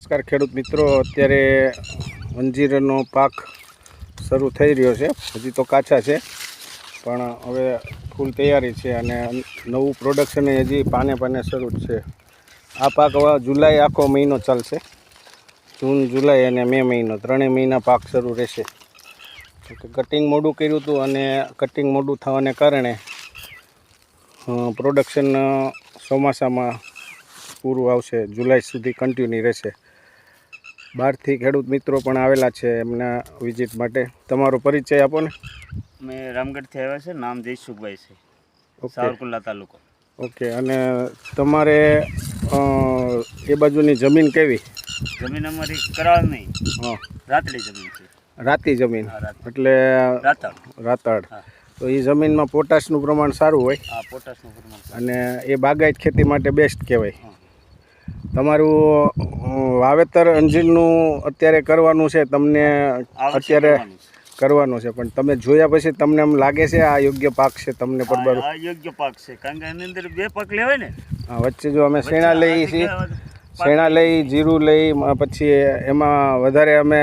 નમસ્કાર ખેડૂત મિત્રો, અત્યારે અંજીરનો પાક શરૂ થઈ રહ્યો છે. હજી તો કાચા છે પણ હવે ફૂલ તૈયારી છે અને નવું પ્રોડક્શન હજી પાને શરૂ જ છે. આ પાક હવે જુલાઈ આખો મહિનો ચાલશે. જૂન, જુલાઈ અને મે મહિનો ત્રણેય મહિના પાક શરૂ રહેશે. કટિંગ મોડું કર્યું હતું અને કટિંગ મોડું થવાને કારણે પ્રોડક્શન ચોમાસામાં પૂરું આવશે. જુલાઈ સુધી કન્ટિન્યુ રહેશે. બહારથી ખેડૂત મિત્રો પણ આવેલા છે એમના વિઝિટ માટે. તમારો પરિચય આપો ને. મેં રામગઢથી આવ્યા છે. નામ જયસુખભાઈ છે, સાવરકુંડલા તાલુકો. ઓકે. અને તમારે એ બાજુની જમીન કેવી? જમીન અમારી કરાળ નહીં, રાતડી જમીન છે. રાતી જમીન એટલે રાતાળ. તો એ જમીનમાં પોટાશનું પ્રમાણ સારું હોય. પોટાશનું પ્રમાણ અને એ બાગાયત ખેતી માટે બેસ્ટ કહેવાય. તમારું વાવેતર અંજીરનું અત્યારે કરવાનું છે, તમને અત્યારે કરવાનું છે, પણ તમે જોયા પછી તમને એમ લાગે છે આ યોગ્ય પાક છે તમને? બરાબર, આ યોગ્ય પાક છે, કારણ કે એની અંદર બે પાક લેવાય ને. વચ્ચે જો અમે શેણા લઈએ છીએ, શેણા લઈ, જીરું લઈ, પછી એમાં વધારે અમે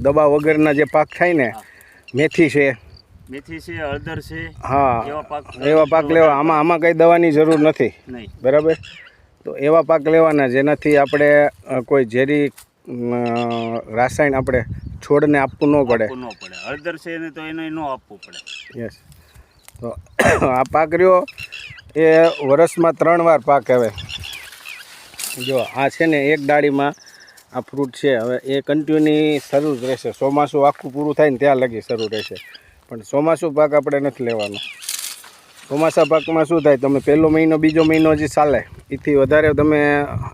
દવા વગરના જે પાક થાય ને, મેથી છે, હળદર છે, એવા પાક લેવા. આમાં કંઈ દવાની જરૂર નથી, બરાબર. તો એવા પાક લેવાના જેનાથી આપણે કોઈ ઝેરી રાસાયણ આપણે છોડને આપવું ન પડે. હળદર છે ને તો એને ન આપવું પડે. યસ. તો આ પાક રહ્યો એ વર્ષમાં 3 વાર પાક આવે. જો આ છે ને એક ડાળીમાં આ ફ્રૂટ છે. હવે એ કન્ટિન્યુ શરૂ જ રહેશે. ચોમાસું આખું પૂરું થાય ને ત્યાં લગી શરૂ રહેશે. પણ ચોમાસું પાક આપણે નથી લેવાનો. ચોમાસા પાકમાં શું થાય, તમે પહેલો મહિનો બીજો મહિનો હજી ચાલે, એથી વધારે તમે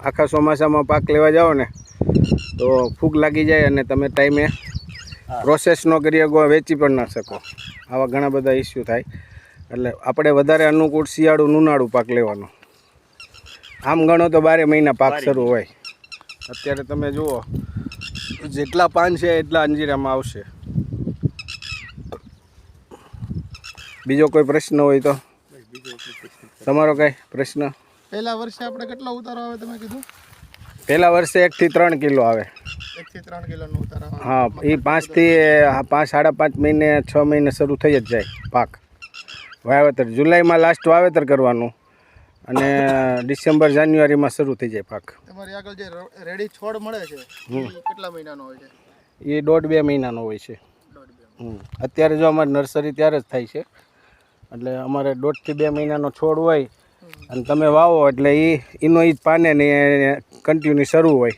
આખા ચોમાસામાં પાક લેવા જાઓ ને તો ફૂગ લાગી જાય અને તમે ટાઈમે પ્રોસેસ ન કરી શકો, વેચી પણ ના શકો. આવા ઘણા બધા ઇસ્યુ થાય. એટલે આપણે વધારે અનુકૂળ શિયાળું ઉનાળું પાક લેવાનો. આમ ગણો તો 12 મહિના પાક શરૂ હોય. અત્યારે તમે જુઓ જેટલા પાન છે એટલા અંજીરામાં આવશે. બીજો કોઈ પ્રશ્ન હોય તો તમારો કઈ પ્રશ્ન? પહેલા વર્ષે આપણે કેટલો ઉતારો આવે તમે કીધું? પહેલા વર્ષે 1 થી 3 કિલો આવે. 1 થી 3 કિલોનો ઉતારો આવે. હા, એ 5 થી 5.5 મહિને 6 મહિને શરૂ થઈ જ જાય પાક. વાવેતર જુલાઈમાં લાસ્ટ વાવેતર કરવાનું અને ડિસેમ્બર જાન્યુઆરીમાં શરૂ થઈ જાય પાક. તમારી આગળ જે રેડી છોડ મળે છે એ કેટલા મહિનાનો હોય છે? એ 1.5-2 મહિનાનો હોય છે. અત્યારે જો અમારે નર્સરી ત્યારે જ થાય છે, એટલે અમારે 1.5 થી 2 મહિનાનો છોડ હોય અને તમે વાવો એટલે એનો જ પાને ને કન્ટિન્યુ શરૂ હોય.